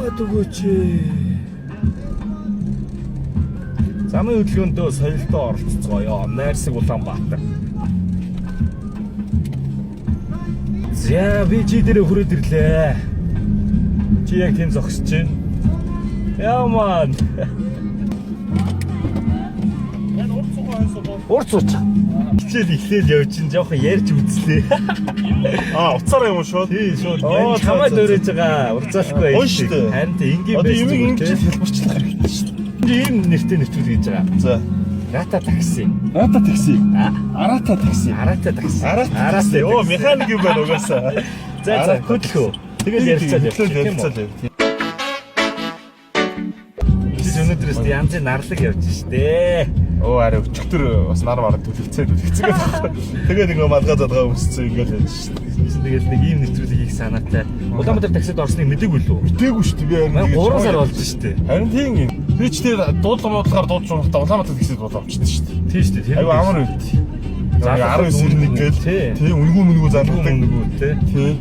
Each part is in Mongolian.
Яагаад өгөөч. Замын хөдөлгөөндөө соёлтой оролцгоё. Найрсаг Улаанбаатар. За би чи дээр хүрээд ирлээ. Чи яг тийм зогсож чинь. Яман. Яг урд цугаа хойсоо боо. Урд цууч. Ихлээл явж чинь жоохон ярьж үзлээ. Уцаараа юм шүү. Тий шууд. Чамайг дөрөж байгаа. Урцаахгүй байна шүү дээ. Харин энгийн одоо юм ингэж хэлбэрчлэх хэрэгтэй шүү дээ. Ийм нэртэй нэвтрүүлэг хийж байгаа. За. Рата такси. Рата такси. Арата такси. Арата такси. Арата. Оо, механик юм байна угаасаа. За хөдлөхөө. Тэгэл ярилцаад явчихлаа. Чи өнөөдрөөс янзын нарлаг явж штэ. Оо, арай өчигдөр бас нар мараа төлөвцээд. Тэгээд ингээ малгай задгаа өмсцэн ингээл яаж штэ. Тэгэл нэг ийм нэвтрүүлэг хийх санаатай. Улаанбаатар таксид орсныг мэдээгүй лүү? Мэдээгүй шүү дээ. Би 3 сар болж штэ. Харин тийм юм. Би ч тэгээд дуудлага дуудаж байхдаа Улаанбаатар таксид боловчтой шүү дээ. Тийм шүү дээ. Айгу амар байд. За 1991 гээл тийм үнгүү залгадаг. Тийм.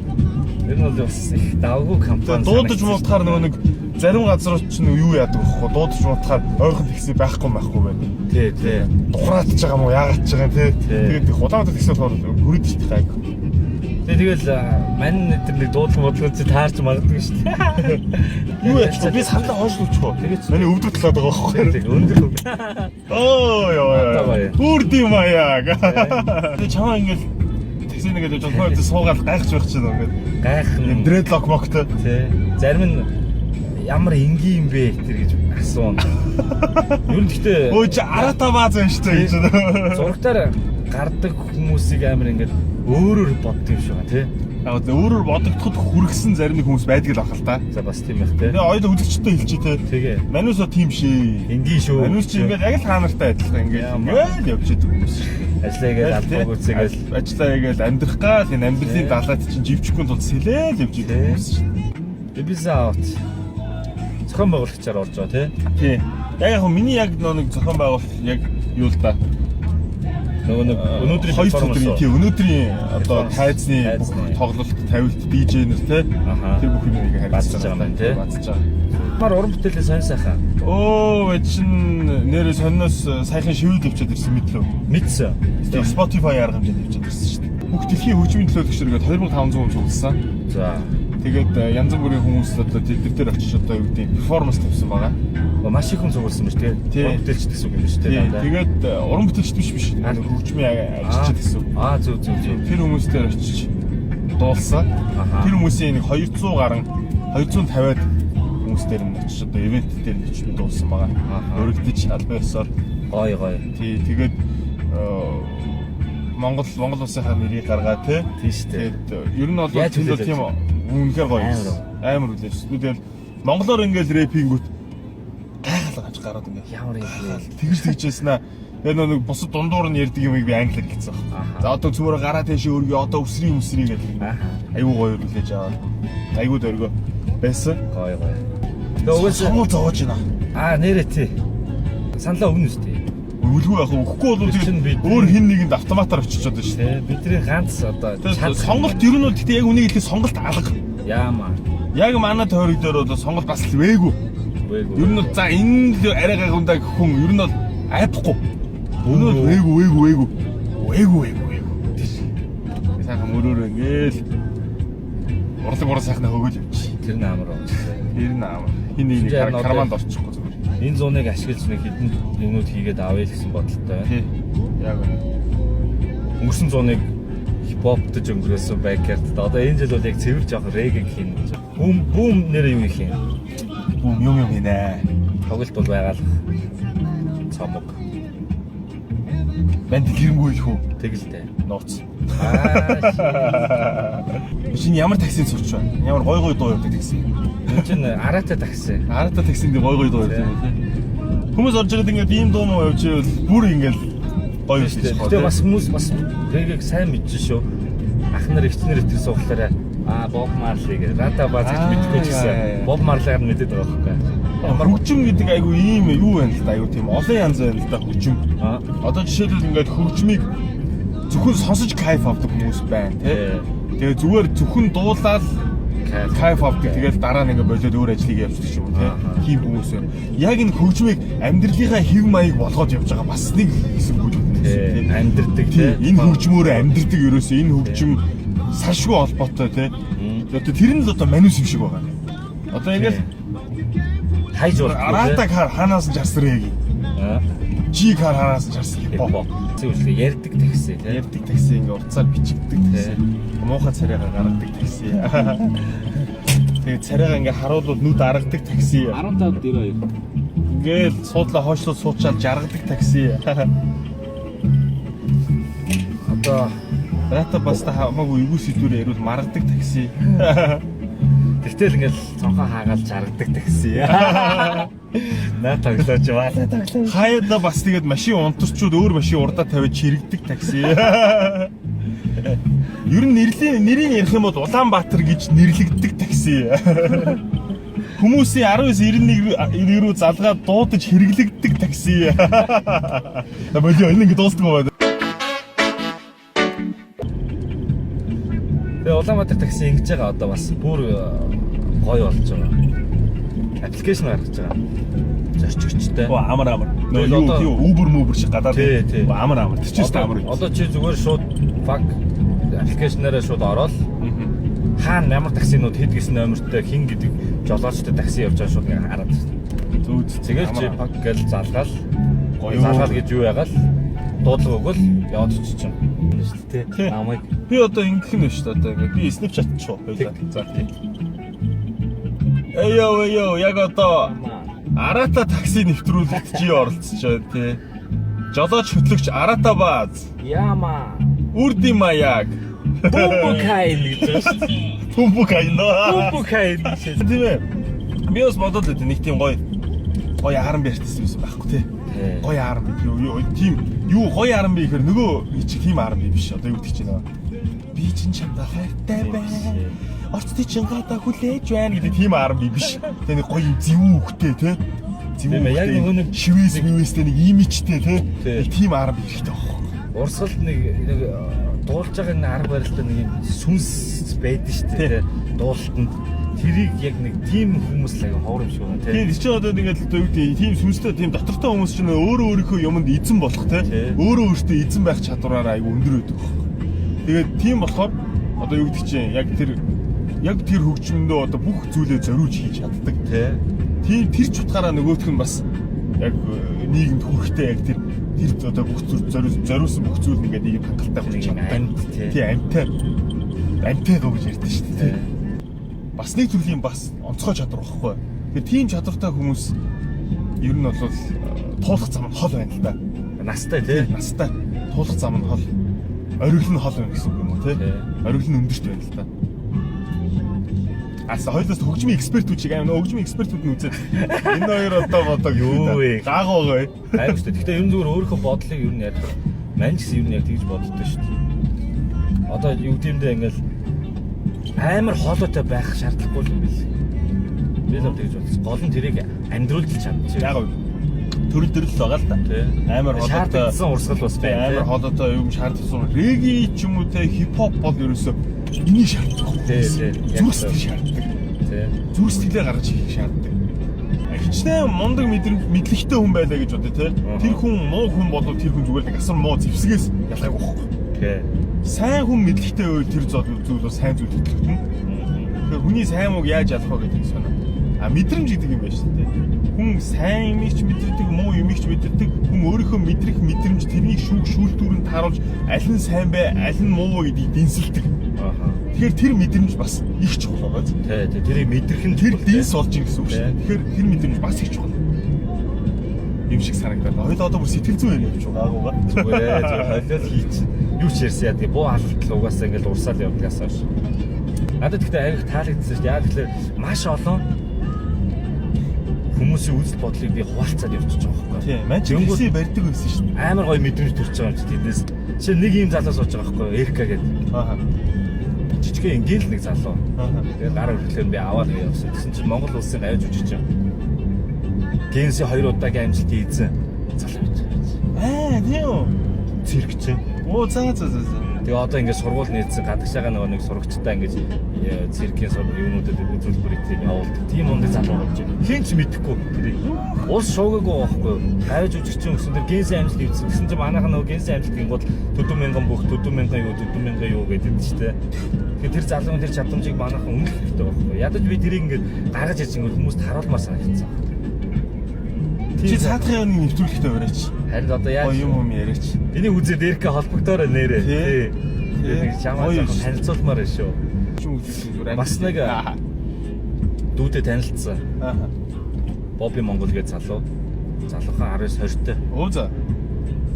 Тэр нь бол бас их давгүй компани. Дуудаж муудахаар нэг зарим газар ч юу яадаг вэ? Дуудаж муудахаар ойрхон такси байхгүй байна. Тий. Тухраатж байгаа мó яагаад ч байгаа юм те. Тэгээд Улаанбаатар такси болохоор хүрээд шүү дээ. Тэгэл мань тэр нэг дуудлага бодлого чи таарч магадгүй шүү дээ. Юу яач би сандаа хойшлуулчихоо. Тэгээд миний өвдөр талаад байгаа байхгүй. Өндөр. Оо ёо. Үрди маяг. Тэгээд чамаа ингээл такси нэгээд явж байгаа суугаад гайхаж байх чинь ингээд. Гайх юм дредлок моктой. Тий. Зарим нь ямар энгийн юм бэ тэр гэж асууна. Юу нь гэхдээ өө чи арата бааз байна шүү дээ гэж. Зургатаар гардаг хүмүүсийг амар ингээд өөрөөр боддог юм шиг байна тий. Өөрөөр бодогдоход хүргэсэн зарим нэг хүмүүс байдаг л ахал та. За бас тийм байх тий. Тэгээ ойлоо үзэгчтэй хэлчихээ тий. Тэгээ. Манусо тийм шээ. Энгийн шүү. Манус чи ингээд яг л хаанартай адилхан ингээд явж идэг хүмүүс. Ажлаа игээл албаг үзээгээл ажлаа игээл амьдрах гал энэ амьдралын далайд чинь живчихгүй тул сэлээл явж идэг хүмүүс шүү. Бизнес аут. Зохион байгуулагчаар орж байгаа тий. Яг миний яг нэг зохион байгуулалт яг юу л да. Нөгөө өнөөдрийн перформанс тий өнөөдрийн одоо тайзны тоглолт тавилт DJ-нэр тий тэр бүх юмыг харилцаж байгаа юм тий бацж байгаа. Мар уран бүтээлээ сайн сайхан. Оо чин нэрээ сонноос сайхан шивэд явчихад ирсэн мэтлээ. Мэдсэн. Spotify арга хэмжээнд явчихад ирсэн шүү дээ. Бүх дэлхийн хөгжмийн төлөөлөгч нэгээд 2500 хүн цугласан. За. Тэгээд янз бүрийн хүмүүс одоо тэр дээр очиж одоо юу гэдэг перформанс тавьсан байгаа. Маш их хүн цугласан байна шүү дээ. Уран бүтээлч гэсэн үг юм шүү дээ. Тэгээд уран бүтээлч биш. Хөгжмийн ажилчид гэсэн. Зөв. Тэр хүмүүс дээр очиж дуулсан. Тэр хүмүүсийн нэг 200 гаруй 250-аад хүмүүс дээр нь очиж одоо ивент дээр нь очиж дуулсан байгаа. Өргөдөж албан ёсоор гой. Тий, тэгээд Монгол улсынхаа нэрийг гаргаа тий. Тийш дээ. Тэгээд ер нь бол тийм үнэхээр гоё. Амар үлээж. Тэгэл монголоор ингээл рэпингүүт гайхалгаж гараад ингээд ямар юм бэ? тэгжсэн аа. Тэгээд нэг бусад дундуур нь ярьдаг юмыг би англиар хэлсэн байна. За одоо цөмөр гараа тийшээ өргөө одоо өсрийн гэдэг. Айгуу гоё үлээж аваад. Айгуу дөргөө байсан. Гоё. Тэгээд сонгол зоож байна. Нэрээ тий. Саналаа өгнө үстэй. Үлгүй яг өгөхгүй бол тэгээд өөр хин нэгэнд автоматар очиж чадсан шүү дээ. Бидний ганц одоо сонголт ер нь бол гэхдээ яг үнийг хэлэх сонголт алга. Яамаа. Яг манай тойрог дээр бол сонголт бас вээгүй. Ер нь бол за энэ л арай гайхамдаа хүн ер нь бол айхгүй. Өнөө вээгүй. Сайхан мөрөөрөө ингээл урлаг сайхнаа хөгөөл явчих. Тэр нь амар байна. Тэр нь амар. Хин нэг карманд орчихгүй зүгээр. Энэ зуныг ашиглаж нэг хэдэн юмнууд хийгээд авъя гэсэн бодолтой. Тий. Яг үнэ. Өнгөрсөн зуныг хипхоптож өнгөрөөсөн байкерт одоо энэ жил бол яг цэвэр жоох регэг хийн. Бүүм нэр юу их юм. Бүүм юм хийнэ. Тоглолт бол байгаал. Цомог. Банд гэрэнгүй их үү? Тэгэлтэй. Нууц. Шинэ ямар таксид сурч байна? Ямар гой дуу явдаг такси? Энэ чинь Арата такси. Арата таксинд гой дуу явдаг юм тий. Хүмүүс орж ирээд ингээд ийм дуу муу явж ивэл бүр ингээд гоё юм шиг. Тэгээ бас хүмүүс бас регэг сайн мэдчихэж шүү. Ах нар ихчнэр итэр сууглаараа Боб Марлиг Рата базаж мэдгүй ч гэсэн Боб Марлигаар нь мэдээд байгаа байхгүй. Ямар хөгжим гэдэг айгу ийм юу байна л да айгу тийм олон янз байна л да хөгжим. Одоо жишээлбэл ингээд хөгжмийг зөвхөн сонсож кайф авдаг хүмүүс байна тий. Тэгээ зүгээр зөвхөн дуулаад кайф авдаг. Тэгээд дараа нь ингээ болоод өөр ажлыг явуулдаг юм тийм хүмүүс байна. Яг энэ хөгжмийг амьдралынхаа хэв маяг болгоод явж байгаа бас нэг хэсэг үү тийм амьдрдаг тийм. Энэ хөгжмөөрөө амьдрдаг ерөөсөө энэ хөгжим салшгүй холбоотой тийм. Одоо тэр нь л одоо манус юм шиг байгаа. Одоо ингээл хайж болдог. Арата кар ханаас нь жарсан яг. Жи кар ханаас нь жарсан хипхоп. Зөвхөн ярьдаг такси тийм. Ярьдаг такси ингээ уртцаар бичигдэг такси. Муухай царайгаа гаргадаг такси. Тэгээд царайгаа ингээ харуулвал нүд аргадаг такси. 15-92. Ингээл суудлаа хойшлууд суучаад жаргадаг такси. Одоо Рата баста хамаагүй эвгүй сэдвээр ярил маргадаг такси. Тэгтэл ингээл цонхоо хаагаад жаргадаг такси. Наа тоглож байна. Хаяада бас тэгээд машин унтарчууд өөр машин урдаа тавиад чирэгдэг такси. Ер нь нэрийг ярих юм бол Улаанбаатар гэж нэрлэгддэг такси. Хүмүүсийн 1991 рүү залгаад дуудаж хэрэглэгддэг такси. Болио энэ ингэ дуустдаг байна. Тэгээ Улаанбаатар такси ингэж байгаа одоо бас бүр гоё болж байгаа. Аппликейшн гаргаж байгаа. Зорчигчтэй. Амар. Юу Uber шиг гадаад. Амар. Тэр чинь амар. Одоо чи зүгээр шууд фак аппликейшнаараа шууд ороод хаана ямар таксинууд хэд гэсэн номертой хин гэдэг жолоочтой такси явж байгаа шууд ингээ хараад. Тэгээд чи фак гэж залгаал. Залгаал гэж юу ягаал дуудлага өгвөл яваад чичсэн. Тэ. Амайг. Би одоо ингэх нь шүү дээ. Одоо ингээ би Snapchat шүү. За тийм. Эё яг одоо Арата такси нэвтрүүлэгт чи оролцож байгаа тий. Жолооч хөтлөгч Арата бааз. Яма. Үрди маяг. Бумбукайн гэж байна шүү дээ. Бумбукайн. Тийм ээ. Би бас бодоод байд нэг тийм гоё харан бэртсэн байсан байхгүй тий. Гоё харан юу тийм юу гоё харан бэ гэхээр нөгөө чи тийм харан би биш. Одоо юу гэдэг чинь би чинь чамдаа хайртай байна. Орцтой чинь гадаа хүлээж байна гэдэг тийм харан би биш. Тэгээ нэг гоё зэвүү хөхтэй тий. Тийм яг нэг шивэстэй нэг имижтэй тий. Нэг тийм харан би хэрэгтэй байхгүй. Урсгалд нэг дуулж байгаа нэг арга барилтай нэг юм сүнс байдаг шүү дээ. Дуулалтанд тэрийг яг нэг тийм хүмүүс л аяга ховор юм шиг байна тий. Тийм чи одоо ингээд л үүдээ тийм сүнстэй тийм дотортой хүмүүс чинь өөрөө өөрийнхөө юмд эзэн болох тий. Өөрөө өөртөө эзэн байх чадвараараа аяга өндөр байдаг. Тэгээд тийм болохоор одоо юу гэдэг чинь яг тэр хөгжмөндөө одоо бүх зүйлээ зориулж хийж чаддаг тий. Тэр ч утгаараа нөгөөх нь бас яг нийгэмд хүрэхтэй яг тэр одоо бүх зүйл зориулсан бүх зүйл ингээд нэг хангалттай болж байгаа. Тий амтай дуу гэж ярьдэн шүү дээ тий. Бас нэг төрлийн бас онцгой чадвар واخхой. Тэгэхээр тийм чадвартай хүмүүс ер нь бол туулах зам нь хол байна л да. Настай тий. Настай туулах зам нь хол. Оргил нь хол байна гэсэн үг юм уу тий. Оргил нь өндөрт байна л да. Аса хоёулаас хөгжмийн экспертүүд чиг аим хөгжмийн экспертүүд нь үзээд энэ хоёр одоо бодог юу вэ? Гаагаагаа. Аим шүү дээ. Гэхдээ энэ зүгээр өөрийнхөө бодлыг ер нь яг мань гэсэн ер нь яг тэгж боддог шүү дээ. Одоо юу гэмдээ ингээл амар хоолойтой байх шаардлагагүй юм биш. Би л тэгж бодсон. Гол нь тэрийг амьдруулж чадчих. Яг төрөл төрөл л байгаа л да. Амар хоолойтой урсгал бас байна. Амар хоолойтой юм шаардсан. Реги ч юм уу те хипхоп бол ерөөсөө энийг шаарддаг. Зүрх шаарддаг. Зүрх сэтгэлээ гаргаж хийх шаарддаг. Хичнээн мундаг мэдлэгтэй хүн байлаа гэж бодё те. Тэр хүн муу хүн болов тэр хүн зүгээр нэг асар муу зэвсгээс ялгаагүй байхгүй. Сайн хүн мэдлэгтэй байвал тэр зүйл бол сайн зүйл хөтлөгдөн. Тэгэхээр хүний сайн мууг яаж ялах вэ гэдэг сонь. Мэдрэмж гэдэг юм байна шүү дээ. Хүн сайн юмыг ч мэдэрдэг, муу юмыг ч мэдэрдэг. Хүн өөрийнхөө мэдрэх мэдрэмж тэрнийг шүүлтүүрэнд тааруулж аль нь сайн бэ, аль нь муу вэ гэдгийг дэнсэлдэг. Тэгэхээр тэр мэдрэмж бас их чухал байгаа. Тий, тэрийг мэдрэх нь тэр дэнс болж ийн гэсэн үг шүү. Тэгэхээр тэр мэдрэмж бас их чухал. Юм шиг санагдаад. Одоо бүр сэтгэл зүйн юм шиг байгаагаа. Зүгээр хойлол хийч. Юу ч ярьсан яа тэгээ буу алт угаасаа ингээл урсаал явдгаас хойш. Надад гэхдээ аяг таалагдсан шүү дээ. Яа тэгэхээр маш олон хүмүүсийн үзэл бодлыг би хуваалцаад явчихж байгаа байхгүй. Тийм, мань барьдаг байсан шүү дээ. Амар гоё мэдрэмж төрж байгаа юм чи тэндээс. Жишээ нэг юм залуу сууж байгаа байхгүй. Эрка гэдэг. Жижигхэн ингээл нэг залуу. Тэгээ гар өргөлөөр би аваад явсан. Тэгсэн чинь Монгол улсын гавьж үжиж байгаа. Генси 2 удаагийн амжилтыг эзэн залуу байж байгаа. Тийм үү? Циркч. Оо за. Тэгээ одоо ингээд сургууль нээсэн гадагшаага нэг сурагчтай ингээд циркийн юунуудад үзүүлбэрийг явуулдаг. Тийм ундын залуу болж байна. Хин ч мэдэхгүй тэрийг. Улс шуугаагүй байхгүй. Гавж үжигчин гэсэн тэр генсэн амжилт ивсэн. Гэсэн чинь манайх нөгөө генсэн амжилтын гол 40000 бүх 40000 юу гэдэг чинь тэ. Тэгэхээр тэр залуугийн тэр чадамжийг манайхан өмнөх хэрэгтэй байхгүй. Ядаж би тэрийг ингээд гаргаж ирсэн бол хүмүүст харуулмаар санагдсан. Чи цаатахын нэг нэвтрүүлэгтэй бариач. Харин одоо яаж юм яриач. Энийг үзээд Эрика холбогдоорой нэрээ. Тий. Нэг чамаа танилцуулмаар шүү. Бас нэг дүүдэд танилцсан. Бобби Монгол гэж залуу. Залуухан 19-20-тай. Оо за.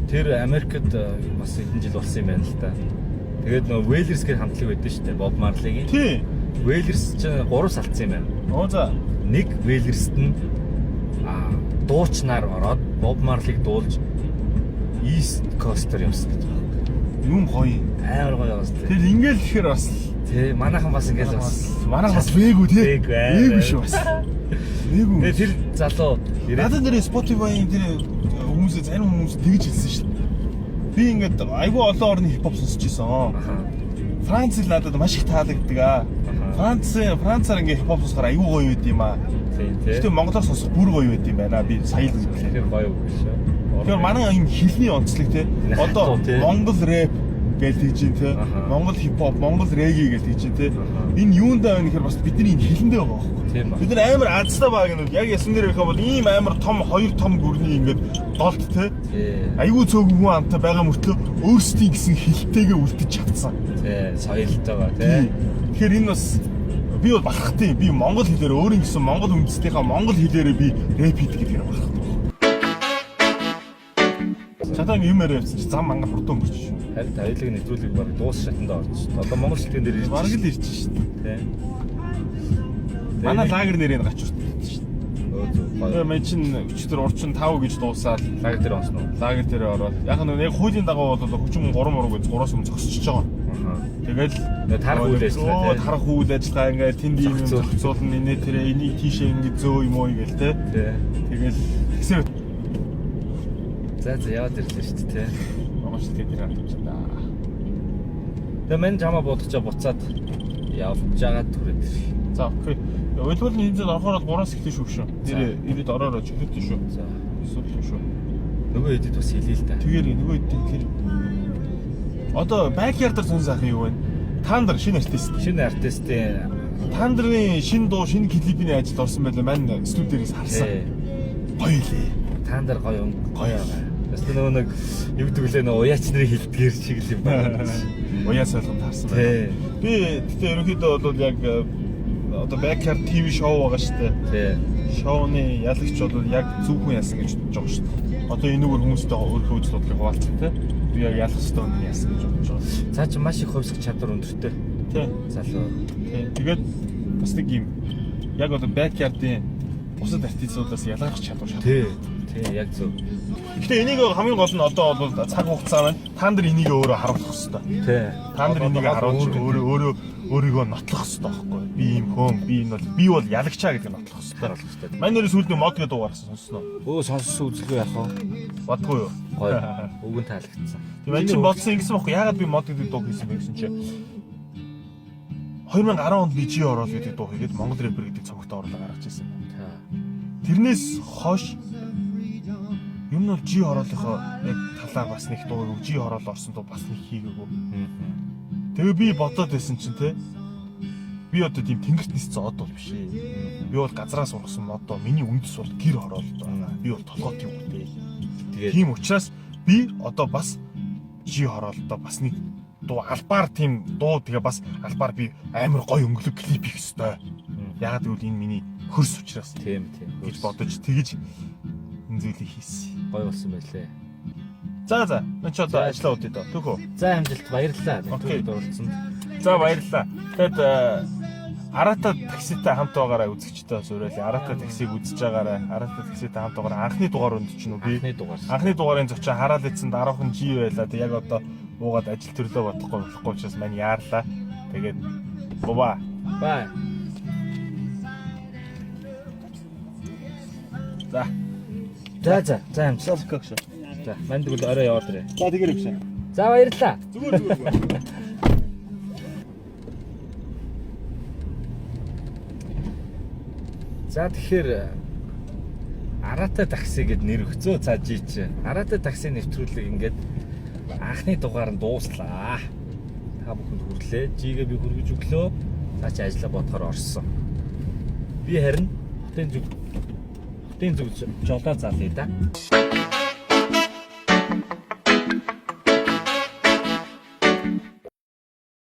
Тэр Америкт бас хэдэн жил болсон юм байна л да. Тэгээд нөгөө Whalers гэх хамтлаг байдсан шүү дээ. Bob Marley-гийн. Тий. Whalers ч 3 салцсан юм байна. Оо за. Нэг Whalers-т нь дуучнаар ороод Bob Marley-г дуулж East Coast-оор явсан гэж байна. Юм гоё. Амар гоё явсан. Тэр ингээл тэгэхээр бас тий, манайхан бас ингээл бас манайх бас вээгүү тий. Вээгүү шүү бас. Вээгүү. Тэгээ тэр залуу надад нэр Spotify-ийн тэр хүмүүсээ зарим хүмүүс тэгж хэлсэн шүү дээ. Би ингээд айгүй олон орны хипхоп сонсч ирсэн. Франц л надад маш их таалагддаг аа. Францаар ингээд хипхоп сонсохоор айгүй гоё байд юм аа. тий. Гэтэ монголоор сонсох бүр гоё байд юм байна. Би сая л үзлээ. Тэр гоё үг шүү. Тэгэхээр манай энэ хэлний онцлог тий. Одоо монгол рэп гэж тэгж юм тий. Монгол хипхоп, монгол регги гэж тэгж юм тий. Энэ юунд байна гэхээр бас бидний энэ хэлэндээ байгаа байхгүй. Бид нар амар азтай баг гэнэ. Яг ясан дээр ихэ бол ийм амар том хоёр том гүрний ингээд долт тий. Айгүй цөөхөн хүн амтай байгаа мөртлөө өөрсдийн гэсэн хэлтэйгээ үлдэж чадсан. Тий, соёлтой байгаа тий. Тэгэхээр энэ бас би бол бахархтай. Би монгол хэлээр өөрийн гэсэн монгол үндэстнийхээ монгол хэлээрээ би рэп хийдэг гэдгээр бахархтай. Чатан юм яриавч зам мангар хурдан өнгөрч шүү. Харин тавилаг нэвтрүүлэг баг дуус шатанд орж шүү. Одоо монгол шилтгэн дээр ирж бараг л ирж шүү. Тий. Манай лагер нэрийг гачурт шүү. Өө Мен чин өчтөр урчин 5 гэж дуусаад лагер дээр онсон уу? лагер дээр ороод яг нэг хуулийн дагуу бол хүчин 3 мург гэж 3-аас өмнө зогсчихж байгаа. Тэгэл тарах үйл ажиллагаа тий. Тарах үйл ажиллагаа ингээд тэнд юм зохицуулна инээ тэрэ энийг тийшээ ингээд зөө юм уу гээл те. Тэгэл хэсэг За яваад ирлээ шүү дээ тий. Монгол шилтгэн дээр хамтж байна. Тэгээ мен чамаа бодчихоо буцаад явж байгаа түрээд. За окей. Ойлголын хэмжээд орохоор 3-аас ихтэй шүү шүү. Тэр ирээд ороороо чихэдтэй шүү. За эсвэл шүү. Нөгөө хэдид бас хэлээ л да. Тэгээд нөгөө хэд тэгэхээр одоо backyard-аар сүнс ах юу вэ? Тандер шинэ артист. Шинэ артистийн Тандрын шинэ дуу шинэ клипний ажилд орсон байлаа. Мань студиэс харсан. Гоё лээ. Тандер гоё байгаа. Эсвэл нөгөө нэг юу гэдэг лээ нөгөө уяач нарын хэлдгэр шиг л юм байна. Уяас ойлгонд харсан байна. Би тэгтээ ерөнхийдөө бол яг одоо backyard TV шоу байгаа шүү дээ. Тий. Шоуны ялагч бол яг зөв хүн яасан гэж бодож байгаа шүү дээ. Одоо энэгээр хүмүүстэй өөрийнхөө үзэл бодлыг хуваалцсан тий. Би яг ялах ёстой хүн яасан гэж бодож байгаа. Цаа чи маш их хувьсах чадвар өндөртэй. Тий. Залуу. Тий. Тэгээд бас нэг юм яг одоо backyard-ийн бусад артистуудаас ялгарх чадвар шат. Тий. Тий, яг зөв. Гэтэ энийг хамгийн гол нь одоо бол цаг хугацаа байна. Та нар энийг өөрөө харуулах хэрэгтэй. Тий. Та нар энийг харуулж өөрийгөө нотлох хэрэгтэй байхгүй. Би юм хөөн, би бол ялагчаа гэдэг нотлох хэрэгтэй. Манай нэр сүүлд мод гэдэг дуу гарсан сонсноо. Өө сонссон үзлгүй яах вэ? Бадгүй юу? Гоё. Өгөн таалагдсан. Тэгээд чи бодсон ингэсэн байхгүй. Яагаад би мод гэдэг дуу хийсэн бэ гэсэн чи 2010 онд би жи ороод гэдэг дуу хийгээд Монгол рэпер гэдэг цомогтой орлоо гаргаж ирсэн. Тэрнээс хойш юм нь жи хороолынхоо яг талаар бас нэг дуу жи хороол орсон дуу бас нэг хийгээгүй. Тэгээ би бодоод байсан чинь те би одоо тийм тэнгэрт ниссэн од бол биш ээ. Би бол газраас ургасан модоо миний үндэс бол гэр хороол байгаа. Би бол толгойд юм үү. Тэгээ тийм учраас би одоо бас жи хороолдоо бас нэг дуу албаар тийм дуу тэгээ бас албаар би амар гоё өнгөлөг клип хийх ёстой. Ягаад гэвэл энэ миний хөрс учраас тийм гэж бодож тэгэж энэ зүйлийг хийсэн. Гоё болсон байлээ. За. Мөн ч одоо ажиллаа удаа доо. Төхөө. За амжилт баярлалаа. Нэвтрүүлэгт оролцсонд. За баярлалаа. Тэгэд Арата такситай хамт байгаараа үзэгчтэй зөвөрөөл. Арата таксиг үзэж байгаараа. Арата такситай хамт байгаараа анхны дугаар өндөрч нү би. Анхны дугаарын зочин хараад ицсэн дараахан жи байлаа. Тэг яг одоо уугаад ажил төрлөө болохгүй учраас мань яарлаа. Тэгээд баа. Бай. За. За амжилт. За. За, манд бол орой яваад ирээ. За тэгэр өгсөн. За баярлалаа. Зүгээр. За тэгэхээр Араатай такси гэд нэр өгцөө цаа чи. Араатай такси нэвтрүүлэг ингээд анхны дугаар нь дууслаа. Та бүхэнд хүрлээ. Жигээ би хүргэж өглөө. Цаа чи ажиллаа бодохоор орсон. Би харин хотын зүг жолоо залъя да.